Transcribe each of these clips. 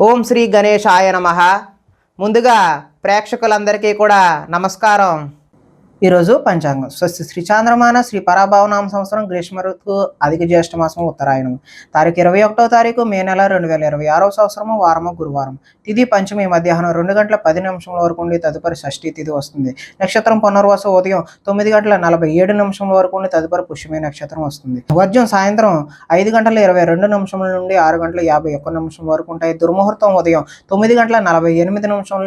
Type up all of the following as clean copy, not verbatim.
ఓం శ్రీ గణేశాయ నమః. ముందుగా ప్రేక్షకులందరికీ కూడా నమస్కారం. ఈరోజు పంచాంగం స్వస్తి శ్రీ చాంద్రమాన శ్రీ పరాభవనామ సంవత్సరం గ్రీష్మ ఋతువు అధిక జ్యేష్ఠ మాసం ఉత్తరాయణం తారీఖు 21వ తారీఖు మే నెల 2026వ సంవత్సరము వారము గురువారం. తిథి పంచమి మధ్యాహ్నం 2:10 వరకు ఉండి తదుపరి షష్ఠి తిథి వస్తుంది. నక్షత్రం పునర్వసు ఉదయం 9:47 వరకు ఉండి తదుపరి పుష్యమి నక్షత్రం వస్తుంది. వర్జం సాయంత్రం 5:22 నుండి 6:51 వరకు ఉంటాయి. దుర్ముహూర్తం ఉదయం 9:48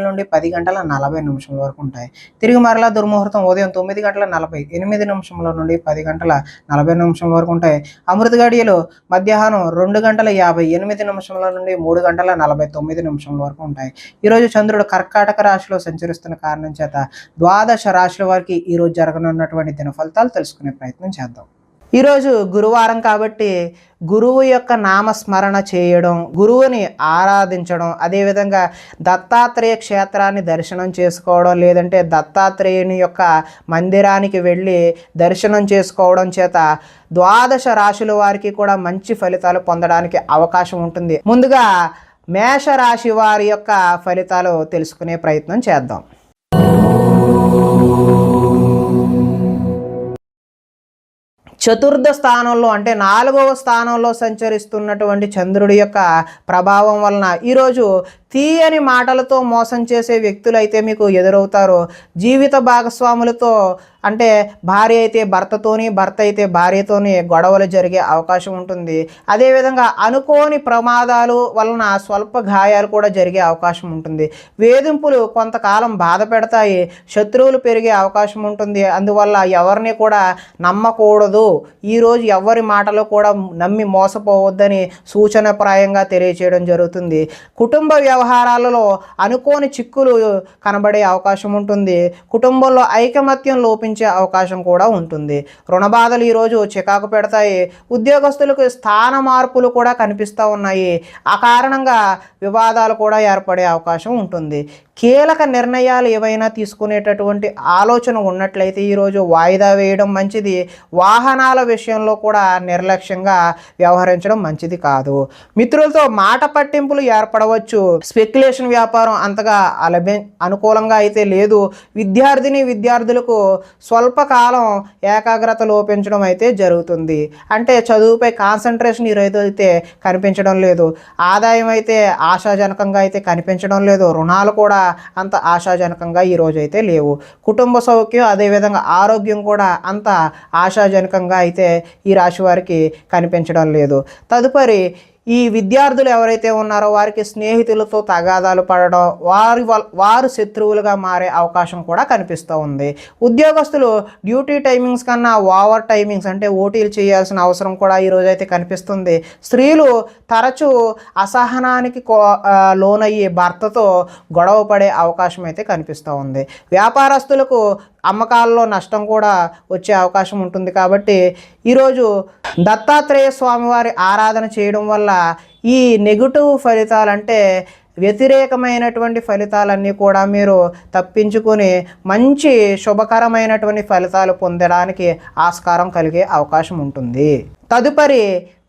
నుండి 10:40 వరకు ఉంటాయి. తిరిగి మరలా దుర్ముహూర్తం ఉదయం 9:48 నుండి 10:40 వరకు ఉంటాయి. అమృత గడియలు మధ్యాహ్నం 2:58 నుండి 3:49 వరకు ఉంటాయి. ఈరోజు చంద్రుడు కర్కాటక రాశిలో సంచరిస్తున్న కారణం చేత ద్వాదశ రాశుల వారికి ఈరోజు జరగనున్నటువంటి దిన ఫలితాలు తెలుసుకునే ప్రయత్నం చేద్దాం. ఈరోజు గురువారం కాబట్టి గురువు యొక్క నామస్మరణ చేయడం, గురువుని ఆరాధించడం, అదేవిధంగా దత్తాత్రేయ క్షేత్రాన్ని దర్శనం చేసుకోవడం, లేదంటే దత్తాత్రేయుని యొక్క మందిరానికి వెళ్ళి దర్శనం చేసుకోవడం చేత ద్వాదశ రాశుల వారికి కూడా మంచి ఫలితాలు పొందడానికి అవకాశం ఉంటుంది. ముందుగా మేషరాశి వారి యొక్క ఫలితాలు తెలుసుకునే ప్రయత్నం చేద్దాం. చతుర్థ స్థానంలో అంటే 4వ స్థానంలో సంచరిస్తున్నటువంటి చంద్రుడి యొక్క ప్రభావం వలన ఈరోజు తీయని మాటలతో మోసం చేసే వ్యక్తులు అయితే మీకు ఎదురవుతారు. జీవిత భాగస్వాములతో అంటే భార్య అయితే భర్తతోని, భర్త అయితే భార్యతోని గొడవలు జరిగే అవకాశం ఉంటుంది. అదేవిధంగా అనుకోని ప్రమాదాలు వలన స్వల్ప గాయాలు కూడా జరిగే అవకాశం ఉంటుంది. వేధింపులు కొంతకాలం బాధ పెడతాయి. శత్రువులు పెరిగే అవకాశం ఉంటుంది. అందువల్ల ఎవరిని కూడా నమ్మకూడదు. ఈరోజు ఎవరి మాటలు కూడా నమ్మి మోసపోవద్దని సూచనప్రాయంగా తెలియచేయడం జరుగుతుంది. కుటుంబ వ్యవహారాలలో అనుకోని చిక్కులు కనబడే అవకాశం ఉంటుంది. కుటుంబంలో ఐకమత్యం లోపించే అవకాశం కూడా ఉంటుంది. రుణ బాధలు ఈరోజు చికాకు పెడతాయి. ఉద్యోగస్తులకు స్థాన మార్పులు కూడా కనిపిస్తూ ఉన్నాయి. ఆ కారణంగా వివాదాలు కూడా ఏర్పడే అవకాశం ఉంటుంది. కీలక నిర్ణయాలు ఏవైనా తీసుకునేటటువంటి ఆలోచన ఉన్నట్లయితే ఈరోజు వాయిదా వేయడం మంచిది. వాహనాల విషయంలో కూడా నిర్లక్ష్యంగా వ్యవహరించడం మంచిది కాదు. మిత్రులతో మాట పట్టింపులు ఏర్పడవచ్చు. స్పెక్యులేషన్ వ్యాపారం అంతగా అనుకూలంగా అయితే లేదు. విద్యార్థులకు స్వల్పకాలం ఏకాగ్రత లోపించడం అయితే జరుగుతుంది. అంటే చదువుపై కాన్సన్ట్రేషన్ ఈరోజు అయితే కనిపించడం లేదు. ఆదాయం అయితే ఆశాజనకంగా అయితే కనిపించడం లేదు. రుణాలు కూడా అంత ఆశాజనకంగా ఈరోజు అయితే లేవు. కుటుంబ సౌఖ్యం అదేవిధంగా ఆరోగ్యం కూడా అంత ఆశాజనకంగా అయితే ఈ రాశి వారికి కనిపించడం లేదు. తదుపరి ఈ విద్యార్థులు ఎవరైతే ఉన్నారో వారికి స్నేహితులతో తగాదాలు పడడం, వారు శత్రువులుగా మారే అవకాశం కూడా కనిపిస్తూ ఉంది. ఉద్యోగస్తులు డ్యూటీ టైమింగ్స్ కన్నా ఓవర్ టైమింగ్స్ అంటే ఓటీలు చేయాల్సిన అవసరం కూడా ఈరోజు అయితే కనిపిస్తుంది. స్త్రీలు తరచూ అసహనానికి లోనయ్యి భర్తతో గొడవ పడే అవకాశం అయితే కనిపిస్తూ ఉంది. వ్యాపారస్తులకు అమ్మకాల్లో నష్టం కూడా వచ్చే అవకాశం ఉంటుంది. కాబట్టి ఈరోజు దత్తాత్రేయ స్వామివారి ఆరాధన చేయడం వల్ల ఈ నెగిటివ్ ఫలితాలు అంటే వ్యతిరేకమైనటువంటి ఫలితాలన్నీ కూడా మీరు తప్పించుకొని మంచి శుభకరమైనటువంటి ఫలితాలు పొందడానికి ఆస్కారం కలిగే అవకాశం ఉంటుంది. తదుపరి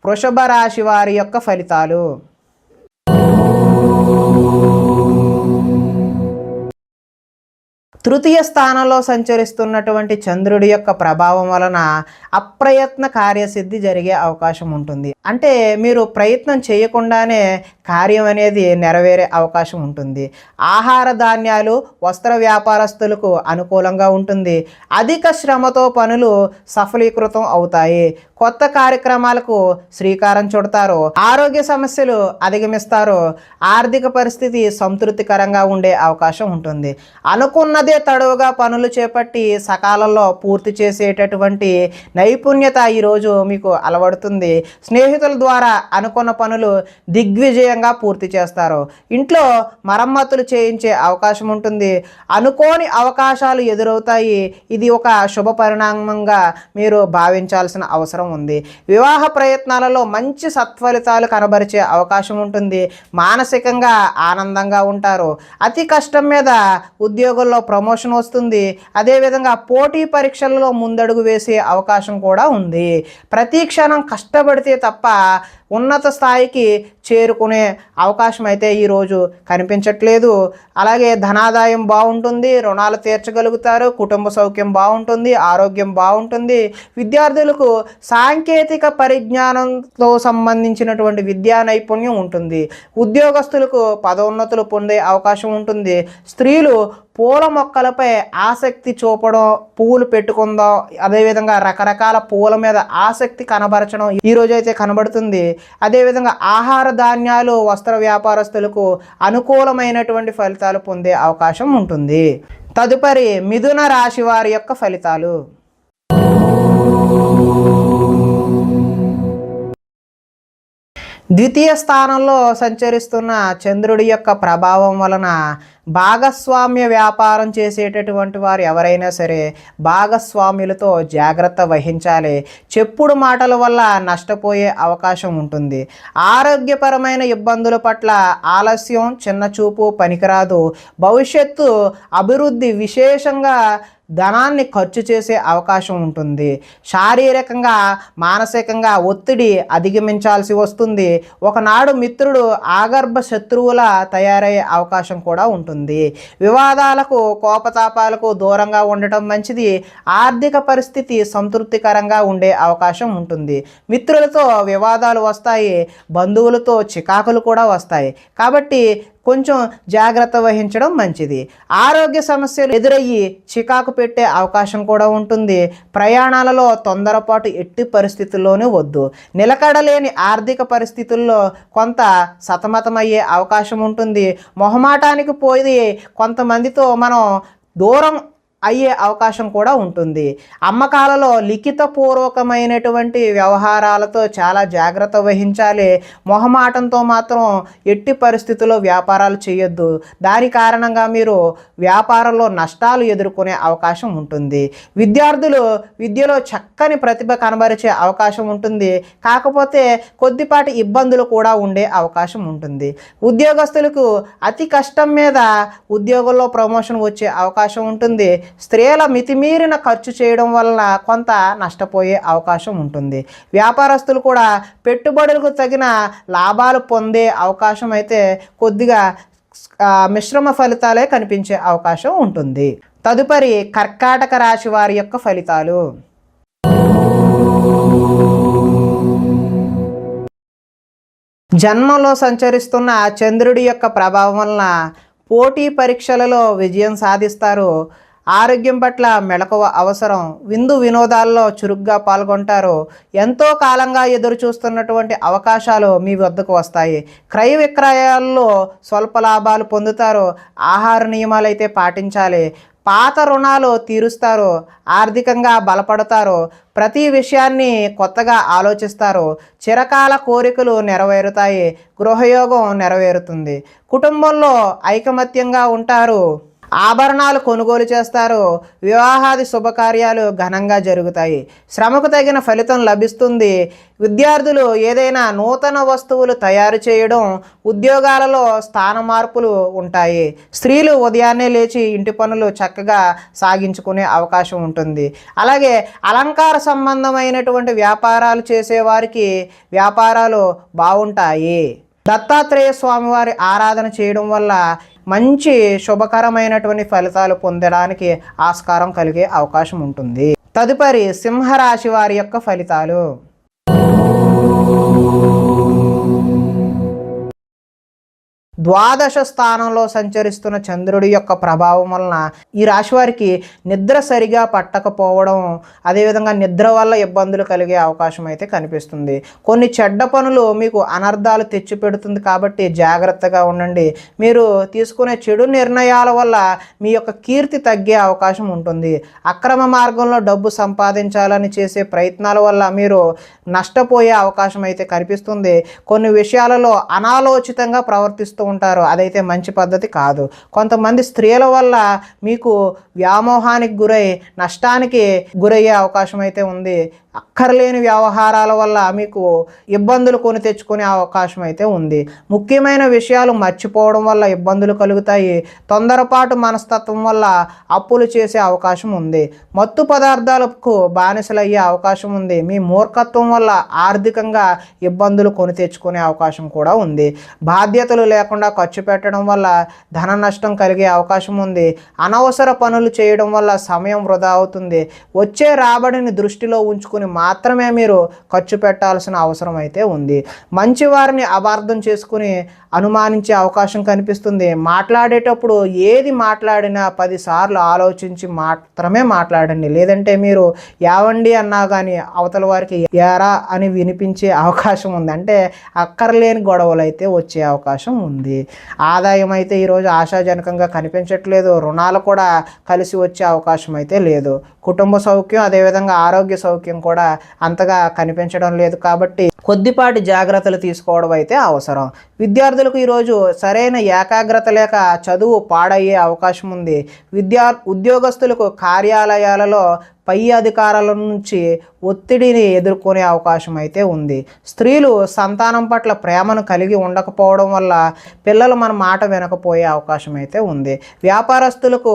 వృషభ రాశి వారి యొక్క ఫలితాలు. తృతీయ స్థానంలో సంచరిస్తున్నటువంటి చంద్రుడి యొక్క ప్రభావం వలన అప్రయత్న కార్యసిద్ధి జరిగే అవకాశం ఉంటుంది. అంటే మీరు ప్రయత్నం చేయకుండానే కార్యం అనేది నెరవేరే అవకాశం ఉంటుంది. ఆహార ధాన్యాలు, వస్త్ర వ్యాపారస్తులకు అనుకూలంగా ఉంటుంది. అధిక శ్రమతో పనులు సఫలీకృతం అవుతాయి. కొత్త కార్యక్రమాలకు శ్రీకారం చుడతారు. ఆరోగ్య సమస్యలు అధిగమిస్తారు. ఆర్థిక పరిస్థితి సంతృప్తికరంగా ఉండే అవకాశం ఉంటుంది. అనుకున్నదే తడవుగా పనులు చేపట్టి సకాలంలో పూర్తి చేసేటటువంటి నైపుణ్యత ఈరోజు మీకు అలవడుతుంది. స్నేహితుల ద్వారా అనుకున్న పనులు దిగ్విజయంగా పూర్తి చేస్తారు. ఇంట్లో మరమ్మతులు చేయించే అవకాశం ఉంటుంది. అనుకోని అవకాశాలు ఎదురవుతాయి. ఇది ఒక శుభ పరిణామంగా మీరు భావించాల్సిన అవసరం ఉంది. వివాహ ప్రయత్నాలలో మంచి సత్ఫలితాలు కనబరిచే అవకాశం ఉంటుంది. మానసికంగా ఆనందంగా ఉంటారు. అతి కష్టం మీద ఉద్యోగుల్లో ప్రమోషన్ వస్తుంది. అదేవిధంగా పోటీ పరీక్షలలో ముందడుగు వేసే అవకాశం కూడా ఉంది. ప్రతి క్షణం కష్టపడితే తప్ప ఉన్నత స్థాయికి చేరుకునే అవకాశం అయితే ఈరోజు కనిపించట్లేదు. అలాగే ధనాదాయం బాగుంటుంది, రుణాలు తీర్చగలుగుతారు, కుటుంబ సౌఖ్యం బాగుంటుంది, ఆరోగ్యం బాగుంటుంది. విద్యార్థులకు సాంకేతిక పరిజ్ఞానంతో సంబంధించినటువంటి విద్యా నైపుణ్యం ఉంటుంది. ఉద్యోగస్తులకు పదోన్నతులు పొందే అవకాశం ఉంటుంది. స్త్రీలు పూల మొక్కలపై ఆసక్తి చూపడం, పువ్వులు పెట్టుకుందాం, అదేవిధంగా రకరకాల పువ్వుల మీద ఆసక్తి కనబరచడం ఈరోజు అయితే కనబడుతుంది. అదేవిధంగా ఆహార ధాన్యాలు, వస్త్ర వ్యాపారస్తులకు అనుకూలమైనటువంటి ఫలితాలు పొందే అవకాశం ఉంటుంది. తదుపరి మిథున రాశి వారి యొక్క ఫలితాలు. ద్వితీయ స్థానంలో సంచరిస్తున్న చంద్రుడి యొక్క ప్రభావం వలన భాగస్వామ్య వ్యాపారం చేసేటటువంటి వారు ఎవరైనా సరే భాగస్వాములతో జాగ్రత్త వహించాలి. చెప్పుడు మాటల వల్ల నష్టపోయే అవకాశం ఉంటుంది. ఆరోగ్యపరమైన ఇబ్బందుల పట్ల ఆలస్యం, చిన్నచూపు పనికిరాదు. భవిష్యత్తు అభివృద్ధి, విశేషంగా ధనాన్ని ఖర్చు చేసే అవకాశం ఉంటుంది. శారీరకంగా, మానసికంగా ఒత్తిడి అధిగమించాల్సి వస్తుంది. ఒకనాడు మిత్రుడు ఆగర్భ శత్రువులా తయారయ్యే అవకాశం కూడా ఉంటుంది. వివాదాలకు, కోపతాపాలకు దూరంగా ఉండటం మంచిది. ఆర్థిక పరిస్థితి సంతృప్తికరంగా ఉండే అవకాశం ఉంటుంది. మిత్రులతో వివాదాలు వస్తాయి, బంధువులతో చికాకులు కూడా వస్తాయి. కాబట్టి కొంచెం జాగ్రత్త వహించడం మంచిది. ఆరోగ్య సమస్యలు ఎదురయ్యి చికాకు పెట్టే అవకాశం కూడా ఉంటుంది. ప్రయాణాలలో తొందరపాటు ఎట్టి పరిస్థితుల్లోనూ వద్దు. నిలకడలేని ఆర్థిక పరిస్థితుల్లో కొంత సతమతమయ్యే అవకాశం ఉంటుంది. మొహమాటానికి పోయి కొంతమందితో మనం దూరం అయ్యే అవకాశం కూడా ఉంటుంది. అమ్మకాలలో లిఖితపూర్వకమైనటువంటి వ్యవహారాలతో చాలా జాగ్రత్త వహించాలి. మొహమాటంతో మాత్రం ఎట్టి పరిస్థితుల్లో వ్యాపారాలు చేయొద్దు. దాని కారణంగా మీరు వ్యాపారంలో నష్టాలు ఎదుర్కొనే అవకాశం ఉంటుంది. విద్యార్థులు విద్యలో చక్కని ప్రతిభ కనబరిచే అవకాశం ఉంటుంది. కాకపోతే కొద్దిపాటి ఇబ్బందులు కూడా ఉండే అవకాశం ఉంటుంది. ఉద్యోగస్తులకు అతి కష్టం మీద ఉద్యోగంలో ప్రమోషన్ వచ్చే అవకాశం ఉంటుంది. స్త్రీల మితిమీరిన ఖర్చు చేయడం వలన కొంత నష్టపోయే అవకాశం ఉంటుంది. వ్యాపారస్తులు కూడా పెట్టుబడులకు తగిన లాభాలు పొందే అవకాశం అయితే కొద్దిగా మిశ్రమ ఫలితాలే కనిపించే అవకాశం ఉంటుంది. తదుపరి కర్కాటక రాశి వారి యొక్క ఫలితాలు. జన్మంలో సంచరిస్తున్న చంద్రుడి యొక్క ప్రభావం వలన పోటీ పరీక్షలలో విజయం సాధిస్తారు. ఆరోగ్యం పట్ల మెళకువ అవసరం. విందు వినోదాల్లో చురుగ్గా పాల్గొంటారు. ఎంతో కాలంగా ఎదురు చూస్తున్నటువంటి అవకాశాలు మీ వద్దకు వస్తాయి. క్రయ విక్రయాల్లో స్వల్ప లాభాలు పొందుతారు. ఆహార నియమాలు అయితే పాటించాలి. పాత రుణాలు తీరుస్తారు. ఆర్థికంగా బలపడతారు. ప్రతి విషయాన్ని కొత్తగా ఆలోచిస్తారు. చిరకాల కోరికలు నెరవేరుతాయి. గృహయోగం నెరవేరుతుంది. కుటుంబంలో ఐకమత్యంగా ఉంటారు. ఆభరణాలు కొనుగోలు చేస్తారు. వివాహాది శుభకార్యాలు ఘనంగా జరుగుతాయి. శ్రమకు తగిన ఫలితం లభిస్తుంది. విద్యార్థులు ఏదైనా నూతన వస్తువులు తయారు చేయడం, ఉద్యోగాలలో స్థాన మార్పులు ఉంటాయి. స్త్రీలు ఉదయాన్నే లేచి ఇంటి పనులు చక్కగా సాగించుకునే అవకాశం ఉంటుంది. అలాగే అలంకార సంబంధమైనటువంటి వ్యాపారాలు చేసేవారికి వ్యాపారాలు బాగుంటాయి. దత్తాత్రేయ స్వామివారి ఆరాధన చేయడం వల్ల మంచి శుభకరమైనటువంటి ఫలితాలు పొందడానికి ఆస్కారం కలిగే అవకాశం ఉంటుంది. తదుపరి సింహరాశి వారి యొక్క ఫలితాలు. ద్వాదశ స్థానంలో సంచరిస్తున్న చంద్రుడి యొక్క ప్రభావం వలన ఈ రాశి వారికి నిద్ర సరిగా పట్టకపోవడం, అదేవిధంగా నిద్ర వల్ల ఇబ్బందులు కలిగే అవకాశం అయితే కనిపిస్తుంది. కొన్ని చెడ్డ పనులు మీకు అనర్థాలు తెచ్చిపెడుతుంది కాబట్టి జాగ్రత్తగా ఉండండి. మీరు తీసుకునే చెడు నిర్ణయాల వల్ల మీ యొక్క కీర్తి తగ్గే అవకాశం ఉంటుంది. అక్రమ మార్గంలో డబ్బు సంపాదించాలని చేసే ప్రయత్నాల వల్ల మీరు నష్టపోయే అవకాశం అయితే కనిపిస్తుంది. కొన్ని విషయాలలో అనాలోచితంగా ప్రవర్తిస్తూ ఆలోచిస్తూ ఉంటారు. అదైతే మంచి పద్ధతి కాదు. కొంతమంది స్త్రీల వల్ల మీకు వ్యామోహానికి గురై నష్టానికి గురయ్యే అవకాశం అయితే ఉంది. అక్కర్లేని వ్యవహారాల వల్ల మీకు ఇబ్బందులు కొని తెచ్చుకునే అవకాశం అయితే ఉంది. ముఖ్యమైన విషయాలు మర్చిపోవడం వల్ల ఇబ్బందులు కలుగుతాయి. తొందరపాటు మనస్తత్వం వల్ల అప్పులు చేసే అవకాశం ఉంది. మత్తు పదార్థాలకు బానిసలయ్యే అవకాశం ఉంది. మీ మూర్ఖత్వం వల్ల ఆర్థికంగా ఇబ్బందులు కొని తెచ్చుకునే అవకాశం కూడా ఉంది. బాధ్యతలు లేకుండా ఖర్చు పెట్టడం వల్ల ధన నష్టం కలిగే అవకాశం ఉంది. అనవసర పనులు చేయడం వల్ల సమయం వృధా అవుతుంది. వచ్చే రాబడిని దృష్టిలో ఉంచుకుని మాత్రమే మీరు ఖర్చు పెట్టాల్సిన అవసరం అయితే ఉంది. మంచి వారిని అపార్థం చేసుకుని అనుమానించే అవకాశం కనిపిస్తుంది. మాట్లాడేటప్పుడు ఏది మాట్లాడినా 10 సార్లు ఆలోచించి మాత్రమే మాట్లాడండి. లేదంటే మీరు యావండి అన్నా కానీ అవతల వారికి యారా అని వినిపించే అవకాశం ఉంది. అంటే అక్కర్లేని గొడవలు అయితే వచ్చే అవకాశం ఉంది. ఆదాయం అయితే ఈరోజు ఆశాజనకంగా కనిపించట్లేదు. రుణాలు కూడా కలిసి వచ్చే అవకాశం అయితే లేదు. కుటుంబ సౌఖ్యం అదేవిధంగా ఆరోగ్య సౌఖ్యం కూడా అంతగా కనిపించడం లేదు. కాబట్టి కొద్దిపాటి జాగ్రత్తలు తీసుకోవడం అయితే అవసరం. విద్యార్థులకు ఈరోజు సరైన ఏకాగ్రత లేక చదువు పాడయ్యే అవకాశం ఉంది. ఉద్యోగస్తులకు కార్యాలయాలలో పై అధికారుల నుంచి ఒత్తిడిని ఎదుర్కొనే అవకాశం అయితే ఉంది. స్త్రీలు సంతానం పట్ల ప్రేమను కలిగి ఉండకపోవడం వల్ల పిల్లలు మన మాట వినకపోయే అవకాశం అయితే ఉంది. వ్యాపారస్తులకు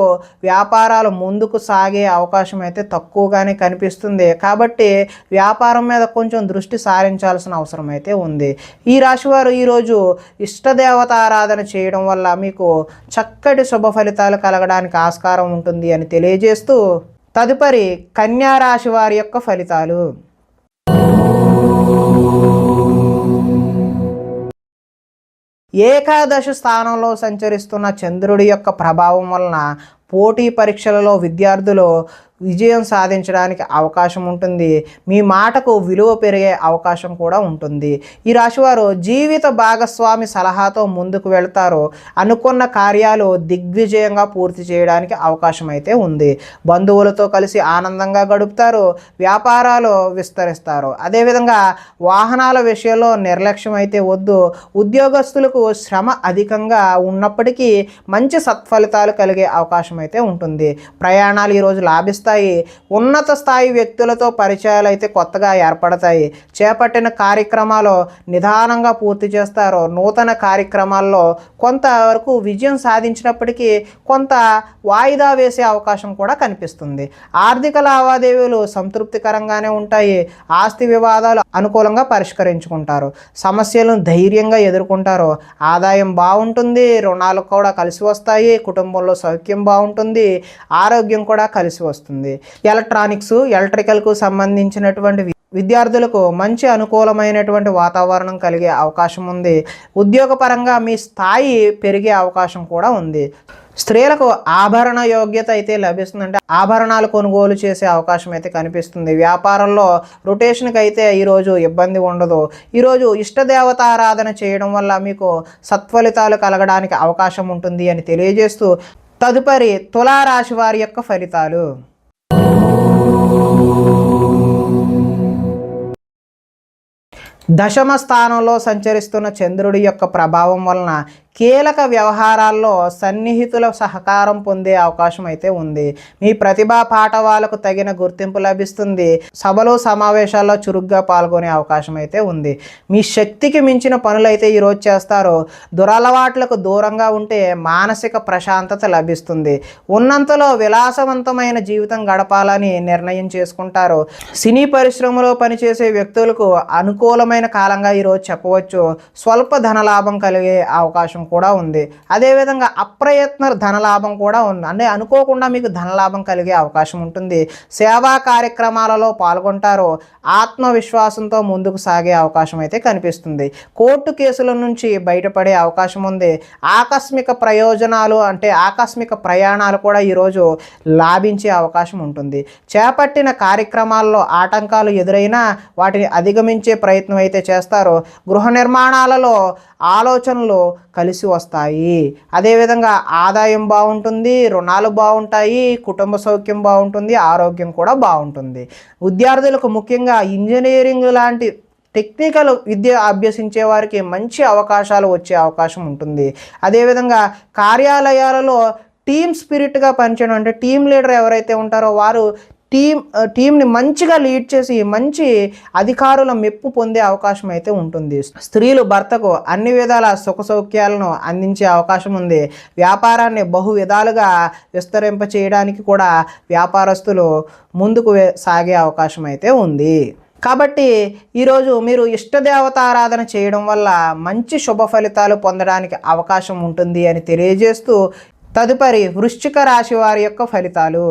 వ్యాపారాలు ముందుకు సాగే అవకాశం అయితే తక్కువగానే కనిపిస్తుంది. కాబట్టి వ్యాపారం మీద కొంచెం దృష్టి సారించాల్సిన అవసరం అయితే ఉంది. ఈ రాశివారు ఈరోజు ఇష్టదేవత ఆరాధన చేయడం వల్ల మీకు చక్కటి శుభ ఫలితాలు కలగడానికి ఆస్కారం ఉంటుంది అని తెలియజేస్తూ తదుపరి కన్యా రాశి వారి యొక్క ఫలితాలు. ఏకాదశి స్థానంలో సంచరిస్తున్న చంద్రుడి యొక్క ప్రభావం వలన పోటీ పరీక్షలలో విద్యార్థులు విజయం సాధించడానికి అవకాశం ఉంటుంది. మీ మాటకు విలువ పెరిగే అవకాశం కూడా ఉంటుంది. ఈ రాశివారు జీవిత భాగస్వామి సలహాతో ముందుకు వెళ్తారు. అనుకున్న కార్యాలు దిగ్విజయంగా పూర్తి చేయడానికి అవకాశం అయితే ఉంది. బంధువులతో కలిసి ఆనందంగా గడుపుతారు. వ్యాపారాలు విస్తరిస్తారు. అదేవిధంగా వాహనాల విషయంలో నిర్లక్ష్యం అయితే వద్దు. ఉద్యోగస్తులకు శ్రమ అధికంగా ఉన్నప్పటికీ మంచి సత్ఫలితాలు కలిగే అవకాశం అయితే ఉంటుంది. ప్రయాణాలు ఈరోజు లాభిస్తాయి. ఉన్నత స్థాయి వ్యక్తులతో పరిచయాలు అయితే కొత్తగా ఏర్పడతాయి. చేపట్టిన కార్యక్రమాలు నిదానంగా పూర్తి చేస్తారు. నూతన కార్యక్రమాల్లో కొంతవరకు విజయం సాధించినప్పటికీ కొంత వాయిదా వేసే అవకాశం కూడా కనిపిస్తుంది. ఆర్థిక లావాదేవీలు సంతృప్తికరంగానే ఉంటాయి. ఆస్తి వివాదాలు అనుకూలంగా పరిష్కరించుకుంటారు. సమస్యలను ధైర్యంగా ఎదుర్కొంటారు. ఆదాయం బాగుంటుంది. రుణాలు కూడా కలిసి వస్తాయి. కుటుంబంలో సౌఖ్యం బాగుంటుంది. ఆరోగ్యం కూడా కలిసి వస్తుంది. ఎలక్ట్రానిక్స్ ఎలక్ట్రికల్కు సంబంధించినటువంటి విద్యార్థులకు మంచి అనుకూలమైనటువంటి వాతావరణం కలిగే అవకాశం ఉంది. ఉద్యోగపరంగా మీ స్థాయి పెరిగే అవకాశం కూడా ఉంది. స్త్రీలకు ఆభరణ యోగ్యత అయితే లభిస్తుందంటే ఆభరణాలు కొనుగోలు చేసే అవకాశం అయితే కనిపిస్తుంది. వ్యాపారంలో రొటేషన్కి అయితే ఈరోజు ఇబ్బంది ఉండదు. ఈరోజు ఇష్టదేవత ఆరాధన చేయడం వల్ల మీకు సత్ఫలితాలు కలగడానికి అవకాశం ఉంటుంది అని తెలియజేస్తూ తదుపరి తులారాశి వారి యొక్క ఫలితాలు. దశమ స్థానంలో సంచరిస్తున్న చంద్రుడి యొక్క ప్రభావం వలన కీలక వ్యవహారాల్లో సన్నిహితుల సహకారం పొందే అవకాశం అయితే ఉంది. మీ ప్రతిభా పాఠవాలకు తగిన గుర్తింపు లభిస్తుంది. సభలో సమావేశాల్లో చురుగ్గా పాల్గొనే అవకాశం అయితే ఉంది. మీ శక్తికి మించిన పనులు అయితే ఈరోజు చేస్తారు. దురలవాట్లకు దూరంగా ఉంటే మానసిక ప్రశాంతత లభిస్తుంది. ఉన్నంతలో విలాసవంతమైన జీవితం గడపాలని నిర్ణయం చేసుకుంటారు. సినీ పరిశ్రమలో పనిచేసే వ్యక్తులకు అనుకూలమైన కాలంగా ఈరోజు చెప్పవచ్చు. స్వల్ప ధనలాభం కలిగే అవకాశం కూడా ఉంది. అదేవిధంగా అప్రయత్న ధనలాభం కూడా ఉంది. అంటే అనుకోకుండా మీకు ధనలాభం కలిగే అవకాశం ఉంటుంది. సేవా కార్యక్రమాలలో పాల్గొంటారు. ఆత్మవిశ్వాసంతో ముందుకు సాగే అవకాశం అయితే కనిపిస్తుంది. కోర్టు కేసుల నుంచి బయటపడే అవకాశం ఉంది. ఆకస్మిక ప్రయోజనాలు అంటే ఆకస్మిక ప్రయాణాలు కూడా ఈరోజు లాభించే అవకాశం ఉంటుంది. చేపట్టిన కార్యక్రమాల్లో ఆటంకాలు ఎదురైనా వాటిని అధిగమించే ప్రయత్నం అయితే చేస్తారు. గృహ నిర్మాణాలలో ఆలోచనలు కలిసి వస్తాయి. అదేవిధంగా ఆదాయం బాగుంటుంది. రుణాలు బాగుంటాయి. కుటుంబ సౌఖ్యం బాగుంటుంది. ఆరోగ్యం కూడా బాగుంటుంది. విద్యార్థులకు ముఖ్యంగా ఇంజనీరింగ్ లాంటి టెక్నికల్ విద్య అభ్యసించే వారికి మంచి అవకాశాలు వచ్చే అవకాశం ఉంటుంది. అదేవిధంగా కార్యాలయాలలో టీమ్ స్పిరిట్గా పనిచేయడం, అంటే టీం లీడర్ ఎవరైతే ఉంటారో వారు టీంని మంచిగా లీడ్ చేసి మంచి అధికారుల మెప్పు పొందే అవకాశం అయితే ఉంటుంది. స్త్రీలు భర్తకు అన్ని విధాల సుఖ సౌఖ్యాలను అందించే అవకాశం ఉంది. వ్యాపారాన్ని బహు విధాలుగా విస్తరింప చేయడానికి కూడా వ్యాపారస్తులు ముందుకు సాగే అవకాశం అయితే ఉంది. కాబట్టి ఈరోజు మీరు ఇష్టదేవతారాధన చేయడం వల్ల మంచి శుభ ఫలితాలు పొందడానికి అవకాశం ఉంటుంది అని తెలియజేస్తూ, తదుపరి వృశ్చిక రాశి వారి యొక్క ఫలితాలు.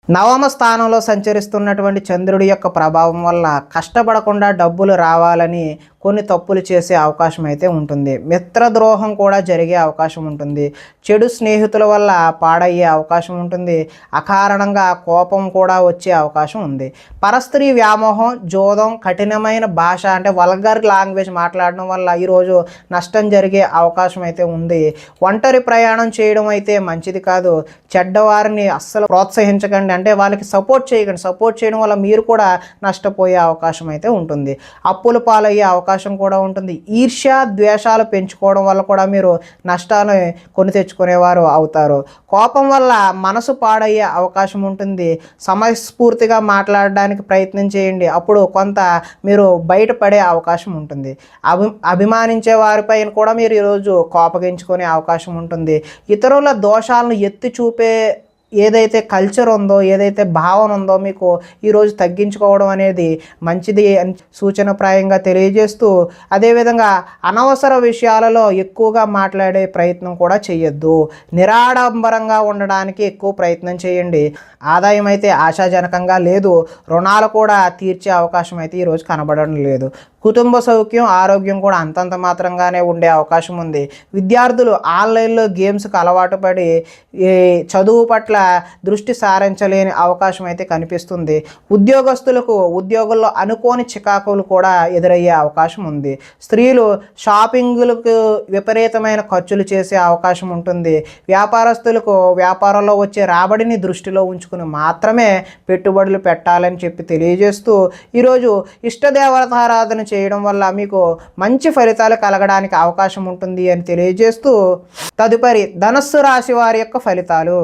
నవమ స్థానంలో సంచరిస్తున్నటువంటి చంద్రుడి యొక్క ప్రభావం వల్ల కష్టపడకుండా డబ్బులు రావాలని కొన్ని తప్పులు చేసే అవకాశం అయితే ఉంటుంది. మిత్రద్రోహం కూడా జరిగే అవకాశం ఉంటుంది. చెడు స్నేహితుల వల్ల పాడయ్యే అవకాశం ఉంటుంది. అకారణంగా కోపం కూడా వచ్చే అవకాశం ఉంది. పరస్త్రీ వ్యామోహం, జోదం, కఠినమైన భాష అంటే వల్గర్ లాంగ్వేజ్ మాట్లాడడం వల్ల ఈరోజు నష్టం జరిగే అవకాశం అయితే ఉంది. ఒంటరి ప్రయాణం చేయడం అయితే మంచిది కాదు. చెడ్డవారిని అస్సలు ప్రోత్సహించకండి, అంటే వాళ్ళకి సపోర్ట్ చేయకండి. సపోర్ట్ చేయడం వల్ల మీరు కూడా నష్టపోయే అవకాశం అయితే ఉంటుంది. అప్పుల పాలయ్యే అవకాశం కూడా ఉంటుంది. ఈర్ష్య ద్వేషాలు పెంచుకోవడం వల్ల కూడా మీరు నష్టాన్ని కొని తెచ్చుకునేవారు అవుతారు. కోపం వల్ల మనసు పాడయ్యే అవకాశం ఉంటుంది. సమయస్ఫూర్తిగా మాట్లాడడానికి ప్రయత్నం చేయండి, అప్పుడు కొంత మీరు బయటపడే అవకాశం ఉంటుంది. అభిమానించే వారిపైన కూడా మీరు ఈరోజు కోపగించుకునే అవకాశం ఉంటుంది. ఇతరుల దోషాలను ఎత్తి చూపే ఏదైతే కల్చర్ ఉందో, ఏదైతే భావన ఉందో మీకు ఈరోజు తగ్గించుకోవడం అనేది మంచిది అని సూచనప్రాయంగా తెలియజేస్తూ, అదేవిధంగా అనవసర విషయాలలో ఎక్కువగా మాట్లాడే ప్రయత్నం కూడా చేయొద్దు. నిరాడంబరంగా ఉండడానికి ఎక్కువ ప్రయత్నం చేయండి. ఆదాయం అయితే ఆశాజనకంగా లేదు. రుణాలు కూడా తీర్చే అవకాశం అయితే ఈరోజు కనబడడం లేదు. కుటుంబ సౌఖ్యం, ఆరోగ్యం కూడా అంతంత మాత్రంగానే ఉండే అవకాశం ఉంది. విద్యార్థులు ఆన్లైన్లో గేమ్స్కి అలవాటు పడి చదువు పట్ల దృష్టి సారించలేని అవకాశం అయితే కనిపిస్తుంది. ఉద్యోగస్తులకు ఉద్యోగుల్లో అనుకోని చికాకులు కూడా ఎదురయ్యే అవకాశం ఉంది. స్త్రీలు షాపింగ్లకు విపరీతమైన ఖర్చులు చేసే అవకాశం ఉంటుంది. వ్యాపారస్తులకు వ్యాపారంలో వచ్చే రాబడిని దృష్టిలో ఉంచుకుని మాత్రమే పెట్టుబడులు పెట్టాలని చెప్పి తెలియజేస్తూ, ఈరోజు ఇష్టదేవతారాధన చేయడం వల్ల మీకు మంచి ఫలితాలు కలగడానికి అవకాశం ఉంటుంది అని తెలియజేస్తూ, తదుపరి ధనస్సు రాశి వారి యొక్క ఫలితాలు.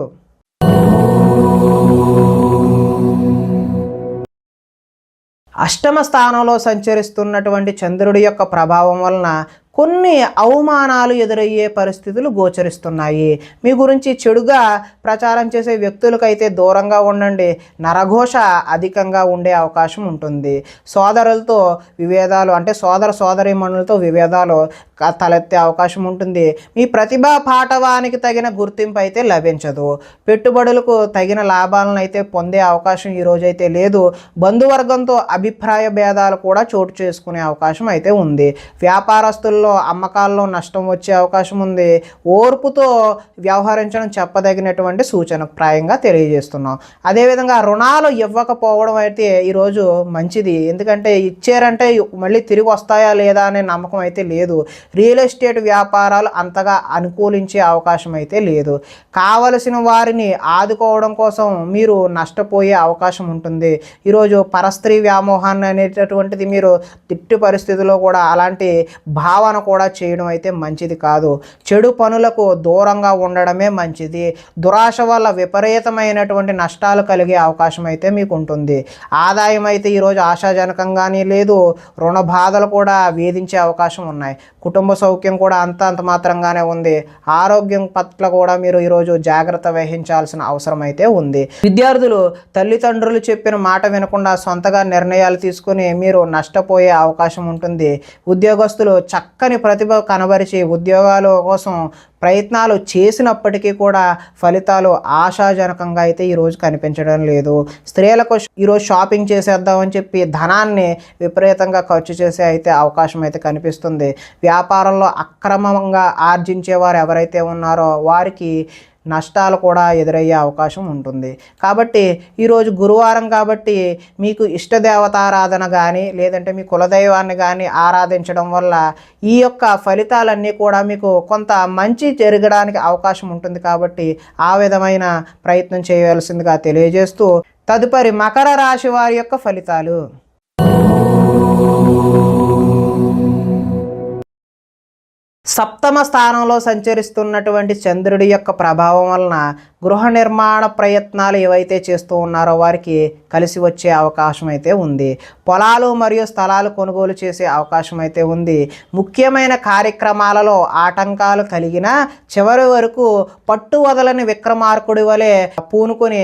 అష్టమ స్థానంలో సంచరిస్తున్నటువంటి చంద్రుడి యొక్క ప్రభావం వలన కొన్ని అవమానాలు ఎదురయ్యే పరిస్థితులు గోచరిస్తున్నాయి. మీ గురించి చెడుగా ప్రచారం చేసే వ్యక్తులకైతే దూరంగా ఉండండి. నరఘోష అధికంగా ఉండే అవకాశం ఉంటుంది. సోదరులతో విభేదాలు, అంటే సోదరీమణులతో విభేదాలు తలెత్తే అవకాశం ఉంటుంది. మీ ప్రతిభా పాఠవానికి తగిన గుర్తింపు అయితే లభించదు. పెట్టుబడులకు తగిన లాభాలను అయితే పొందే అవకాశం ఈరోజైతే లేదు. బంధువర్గంతో అభిప్రాయ భేదాలు కూడా చోటు చేసుకునే అవకాశం అయితే ఉంది. వ్యాపారస్తుల్లో అమ్మకాల్లో నష్టం వచ్చే అవకాశం ఉంది. ఓర్పుతో వ్యవహరించడం చెప్పదగినటువంటి సూచన ప్రాయంగా తెలియజేస్తున్నాం. అదేవిధంగా రుణాలు ఇవ్వకపోవడం అయితే ఈరోజు మంచిది. ఎందుకంటే ఇచ్చారంటే మళ్ళీ తిరిగి వస్తాయా లేదా అనే నమ్మకం అయితే లేదు. రియల్ ఎస్టేట్ వ్యాపారాలు అంతగా అనుకూలించే అవకాశం అయితే లేదు. కావలసిన వారిని ఆదుకోవడం కోసం మీరు నష్టపోయే అవకాశం ఉంటుంది. ఈరోజు పరస్త్రీ వ్యామోహాన్ని అనేటటువంటిది మీరు తిట్టు పరిస్థితిలో కూడా అలాంటి భావన కూడా చేయడం అయితే మంచిది కాదు. చెడు పనులకు దూరంగా ఉండడమే మంచిది. దురాశ వల్ల విపరీతమైనటువంటి నష్టాలు కలిగే అవకాశం అయితే మీకు ఉంటుంది. ఆదాయం అయితే ఈరోజు ఆశాజనకంగానే లేదు. రుణ బాధలు కూడా వేధించే అవకాశం ఉన్నాయి. కుటుంబ సౌఖ్యం కూడా అంత మాత్రంగానే ఉంది. ఆరోగ్యం పట్ల కూడా మీరు ఈరోజు జాగ్రత్త వహించాల్సిన అవసరం అయితే ఉంది. విద్యార్థులు తల్లిదండ్రులు చెప్పిన మాట వినకుండా సొంతగా నిర్ణయాలు తీసుకుని మీరు నష్టపోయే అవకాశం ఉంటుంది. ఉద్యోగస్తులు చక్కని ప్రతిభ కనబరిచి ఉద్యోగాల కోసం ప్రయత్నాలు చేసినప్పటికీ కూడా ఫలితాలు ఆశాజనకంగా అయితే ఈరోజు కనిపించడం లేదు. స్త్రీలకు ఈరోజు షాపింగ్ చేసేద్దామని చెప్పి ధనాన్ని విపరీతంగా ఖర్చు చేసే అయితే అవకాశం అయితే కనిపిస్తుంది. వ్యాపారంలో అక్రమంగా ఆర్జించేవారు ఎవరైతే ఉన్నారో వారికి నష్టాలు కూడా ఎదురయ్యే అవకాశం ఉంటుంది. కాబట్టి ఈరోజు గురువారం కాబట్టి మీకు ఇష్టదేవతారాధన కానీ లేదంటే మీ కులదైవాన్ని కానీ ఆరాధించడం వల్ల ఈ యొక్క ఫలితాలన్నీ కూడా మీకు కొంత మంచి జరగడానికి అవకాశం ఉంటుంది. కాబట్టి ఆ విధమైన ప్రయత్నం చేయవలసిందిగా తెలియజేస్తూ తదుపరి మకర రాశి వారి యొక్క ఫలితాలు. సప్తమ స్థానంలో సంచరిస్తున్నటువంటి చంద్రుడి యొక్క ప్రభావం వలన గృహ నిర్మాణ ప్రయత్నాలు ఏవైతే చేస్తూ ఉన్నారో వారికి కలిసి వచ్చే అవకాశం అయితే ఉంది. పొలాలు మరియు స్థలాలు కొనుగోలు చేసే అవకాశం అయితే ఉంది. ముఖ్యమైన కార్యక్రమాలలో ఆటంకాలు కలిగిన చివరి వరకు పట్టు వదలని విక్రమార్కుడి వలె పూనుకొని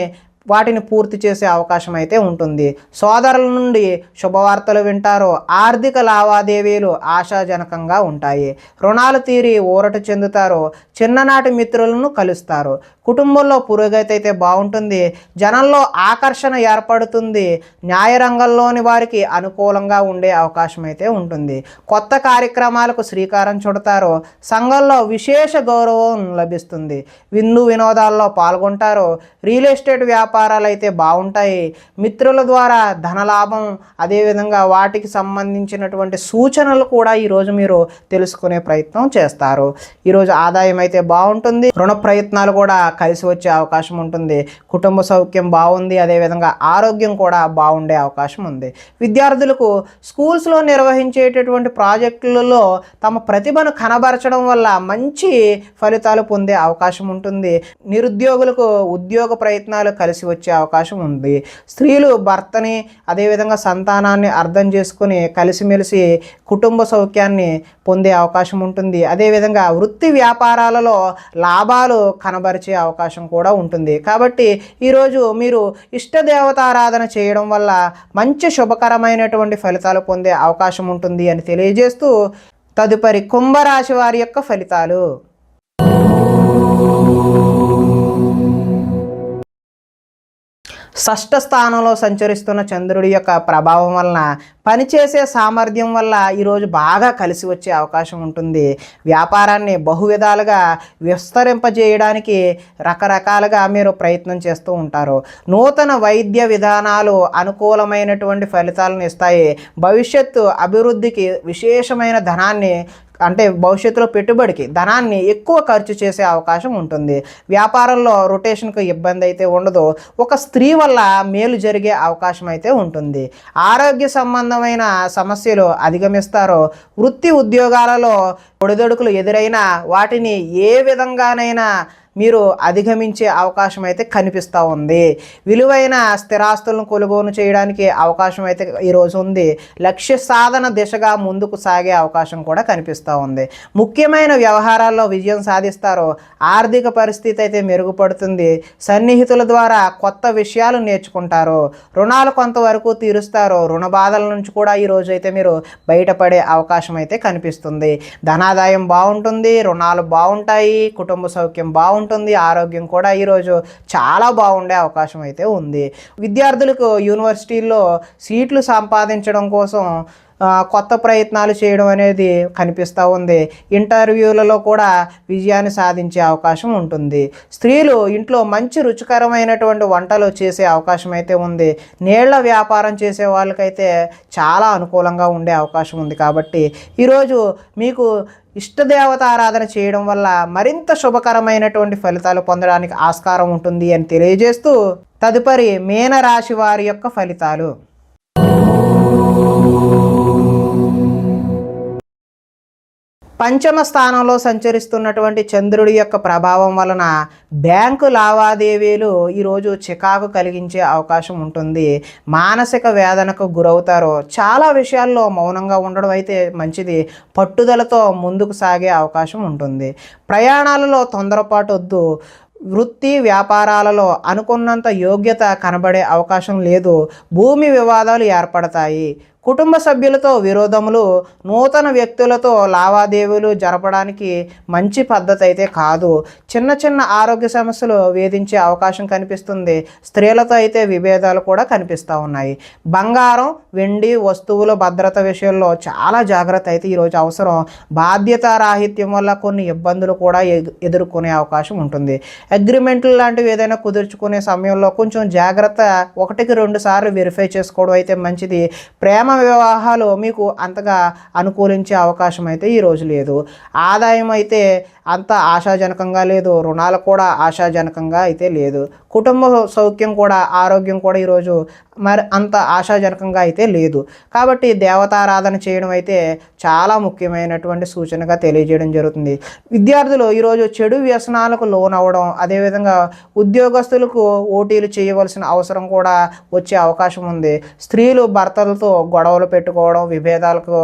వాటిని పూర్తి చేసే అవకాశం అయితే ఉంటుంది. సోదరుల నుండి శుభవార్తలు వింటారు. ఆర్థిక లావాదేవీలు ఆశాజనకంగా ఉంటాయి. రుణాలు తీరి ఊరట చెందుతారు. చిన్ననాటి మిత్రులను కలుస్తారు. కుటుంబంలో పురోగతి అయితే బాగుంటుంది. జనంలో ఆకర్షణ ఏర్పడుతుంది. న్యాయరంగంలోని వారికి అనుకూలంగా ఉండే అవకాశం అయితే ఉంటుంది. కొత్త కార్యక్రమాలకు శ్రీకారం చుడతారు. సంఘంలో విశేష గౌరవం లభిస్తుంది. విందు వినోదాల్లో పాల్గొంటారు. రియల్ ఎస్టేట్ వ్యాపారాలు అయితే బాగుంటాయి. మిత్రుల ద్వారా ధనలాభం, అదేవిధంగా వాటికి సంబంధించినటువంటి సూచనలు కూడా ఈరోజు మీరు తెలుసుకునే ప్రయత్నం చేస్తారు. ఈరోజు ఆదాయం అయితే బాగుంటుంది. రుణ ప్రయత్నాలు కూడా కలిసి వచ్చే అవకాశం ఉంటుంది. కుటుంబ సౌఖ్యం బాగుంది. అదేవిధంగా ఆరోగ్యం కూడా బాగుండే అవకాశం ఉంది. విద్యార్థులకు స్కూల్స్లో నిర్వహించేటటువంటి ప్రాజెక్టులలో తమ ప్రతిభను కనబరచడం వల్ల మంచి ఫలితాలు పొందే అవకాశం ఉంటుంది. నిరుద్యోగులకు ఉద్యోగ ప్రయత్నాలు కలిసి వచ్చే అవకాశం ఉంది. స్త్రీలు భర్తని అదేవిధంగా సంతానాన్ని అర్థం చేసుకుని కలిసిమెలిసి కుటుంబ సౌఖ్యాన్ని పొందే అవకాశం ఉంటుంది. అదేవిధంగా వృత్తి వ్యాపారాలలో లాభాలు కనబరిచే అవకాశం కూడా ఉంటుంది. కాబట్టి ఈరోజు మీరు ఇష్టదేవతారాధన చేయడం వల్ల మంచి శుభకరమైనటువంటి ఫలితాలు పొందే అవకాశం ఉంటుంది అని తెలియజేస్తూ తదుపరి కుంభరాశి వారి యొక్క ఫలితాలు. షష్ఠ స్థానంలో సంచరిస్తున్న చంద్రుడి యొక్క ప్రభావం వలన పనిచేసే సామర్థ్యం వల్ల ఈరోజు బాగా కలిసి వచ్చే అవకాశం ఉంటుంది. వ్యాపారాన్ని బహువిధాలుగా విస్తరింపజేయడానికి రకరకాలుగా మీరు ప్రయత్నం చేస్తూ ఉంటారు. నూతన వైద్య విధానాలు అనుకూలమైనటువంటి ఫలితాలను ఇస్తాయి. భవిష్యత్తు అభివృద్ధికి విశేషమైన ధనాన్ని అంటే భవిష్యత్తులో పెట్టుబడికి ధనాన్ని ఎక్కువ ఖర్చు చేసే అవకాశం ఉంటుంది. వ్యాపారంలో రొటేషన్కు ఇబ్బంది అయితే ఉండదు. ఒక స్త్రీ వల్ల మేలు జరిగే అవకాశం అయితే ఉంటుంది. ఆరోగ్య సంబంధమైన సమస్యలు అధిగమిస్తారు. వృత్తి ఉద్యోగాలలో ఒడిదొడుకులు ఎదురైనా వాటిని ఏ విధంగానైనా మీరు అధిగమించే అవకాశం అయితే కనిపిస్తూ ఉంది. విలువైన స్థిరాస్తులను కొనుగోలు చేయడానికి అవకాశం అయితే ఈరోజు ఉంది. లక్ష్య సాధన దిశగా ముందుకు సాగే అవకాశం కూడా కనిపిస్తూ ఉంది. ముఖ్యమైన వ్యవహారాల్లో విజయం సాధిస్తారు. ఆర్థిక పరిస్థితి అయితే మెరుగుపడుతుంది. సన్నిహితుల ద్వారా కొత్త విషయాలు నేర్చుకుంటారు. రుణాలు కొంతవరకు తీరుస్తారు. రుణ బాధల నుంచి కూడా ఈరోజు అయితే మీరు బయటపడే అవకాశం అయితే కనిపిస్తుంది. ధనాదాయం బాగుంటుంది. రుణాలు బాగుంటాయి. కుటుంబ సౌఖ్యం బాగుంటుంది. ఆరోగ్యం కూడా ఈరోజు చాలా బాగుండే అవకాశం అయితే ఉంది. విద్యార్థులకు యూనివర్సిటీల్లో సీట్లు సంపాదించడం కోసం కొత్త ప్రయత్నాలు చేయడం అనేది కనిపిస్తూ ఉంది. ఇంటర్వ్యూలలో కూడా విజయాన్ని సాధించే అవకాశం ఉంటుంది. స్త్రీలు ఇంట్లో మంచి రుచికరమైనటువంటి వంటలు చేసే అవకాశం అయితే ఉంది. నీళ్ల వ్యాపారం చేసే వాళ్ళకైతే చాలా అనుకూలంగా ఉండే అవకాశం ఉంది. కాబట్టి ఈరోజు మీకు ఇష్టదేవత ఆరాధన చేయడం వల్ల మరింత శుభకరమైనటువంటి ఫలితాలు పొందడానికి ఆస్కారం ఉంటుంది అని తెలియజేస్తూ తదుపరి మీనరాశి వారి యొక్క ఫలితాలు. పంచమ స్థానంలో సంచరిస్తున్నటువంటి చంద్రుడి యొక్క ప్రభావం వలన బ్యాంకు లావాదేవీలు ఈరోజు చికాకు కలిగించే అవకాశం ఉంటుంది. మానసిక వేదనకు గురవుతారు. చాలా విషయాల్లో మౌనంగా ఉండడం అయితే మంచిది. పట్టుదలతో ముందుకు సాగే అవకాశం ఉంటుంది. ప్రయాణాలలో తొందరపాటు వద్దు. వృత్తి వ్యాపారాలలో అనుకున్నంత యోగ్యత కనబడే అవకాశం లేదు. భూమి వివాదాలు ఏర్పడతాయి. కుటుంబ సభ్యులతో విరోధములు, నూతన వ్యక్తులతో లావాదేవీలు జరపడానికి మంచి పద్ధతి అయితే కాదు. చిన్న చిన్న ఆరోగ్య సమస్యలు వేధించే అవకాశం కనిపిస్తుంది. స్త్రీలతో అయితే విభేదాలు కూడా కనిపిస్తూ ఉన్నాయి. బంగారం, వెండి వస్తువుల భద్రత విషయంలో చాలా జాగ్రత్త అయితే ఈరోజు అవసరం. బాధ్యతారాహిత్యం వల్ల కొన్ని ఇబ్బందులు కూడా ఎదుర్కొనే అవకాశం ఉంటుంది. అగ్రిమెంట్లు లాంటివి ఏదైనా కుదుర్చుకునే సమయంలో కొంచెం జాగ్రత్త 1-2 సార్లు వెరిఫై చేసుకోవడం అయితే మంచిది. ప్రేమ వివాహాలు మీకు అంతగా అనుకూలించే అవకాశం అయితే ఈరోజు లేదు. ఆదాయం అయితే అంత ఆశాజనకంగా లేదు. రుణాలు కూడా ఆశాజనకంగా అయితే లేదు. కుటుంబ సౌఖ్యం కూడా, ఆరోగ్యం కూడా ఈరోజు మరి అంత ఆశాజనకంగా అయితే లేదు. కాబట్టి దేవతారాధన చేయడం అయితే చాలా ముఖ్యమైనటువంటి సూచనగా తెలియజేయడం జరుగుతుంది. విద్యార్థులు ఈరోజు చెడు వ్యసనాలకు లోనవ్వడం, అదేవిధంగా ఉద్యోగస్తులకు ఓటీలు చేయవలసిన అవసరం కూడా వచ్చే అవకాశం ఉంది. స్త్రీలు భర్తలతో గొడవలు పెట్టుకోవడం, విభేదాలకు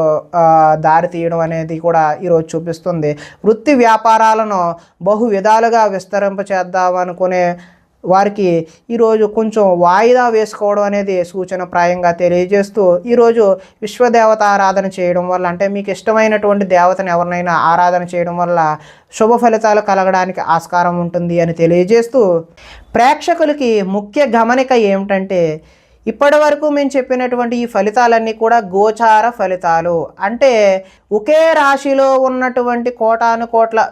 దారి తీయడం అనేది కూడా ఈరోజు చూపిస్తుంది. వృత్తి వ్యాపారాలను బహు విధాలుగా విస్తరింపచేద్దామనుకునే వారికి ఈరోజు కొంచెం వాయిదా వేసుకోవడం అనేది సూచనప్రాయంగా తెలియజేస్తూ, ఈరోజు విశ్వదేవత ఆరాధన చేయడం వల్ల, అంటే మీకు ఇష్టమైనటువంటి దేవతను ఎవరినైనా ఆరాధన చేయడం వల్ల శుభ ఫలితాలు కలగడానికి ఆస్కారం ఉంటుంది అని తెలియజేస్తూ, ప్రేక్షకులకి ముఖ్య గమనిక ఏమిటంటే, ఇప్పటి వరకు మేము చెప్పినటువంటి ఈ ఫలితాలన్నీ కూడా గోచార ఫలితాలు. అంటే ఒకే రాశిలో ఉన్నటువంటి కోటాను కోట్ల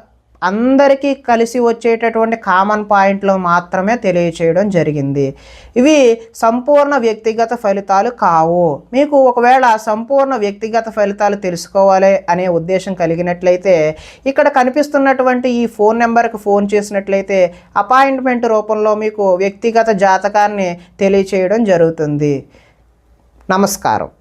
అందరికీ కలిసి వచ్చేటటువంటి కామన్ పాయింట్లు మాత్రమే తెలియచేయడం జరిగింది. ఇవి సంపూర్ణ వ్యక్తిగత ఫలితాలు కావు. మీకు ఒకవేళ సంపూర్ణ వ్యక్తిగత ఫలితాలు తెలుసుకోవాలి అనే ఉద్దేశం కలిగినట్లయితే ఇక్కడ కనిపిస్తున్నటువంటి ఈ ఫోన్ నెంబర్కి ఫోన్ చేసినట్లయితే అపాయింట్మెంట్ రూపంలో మీకు వ్యక్తిగత జాతకాన్ని తెలియచేయడం జరుగుతుంది. నమస్కారం.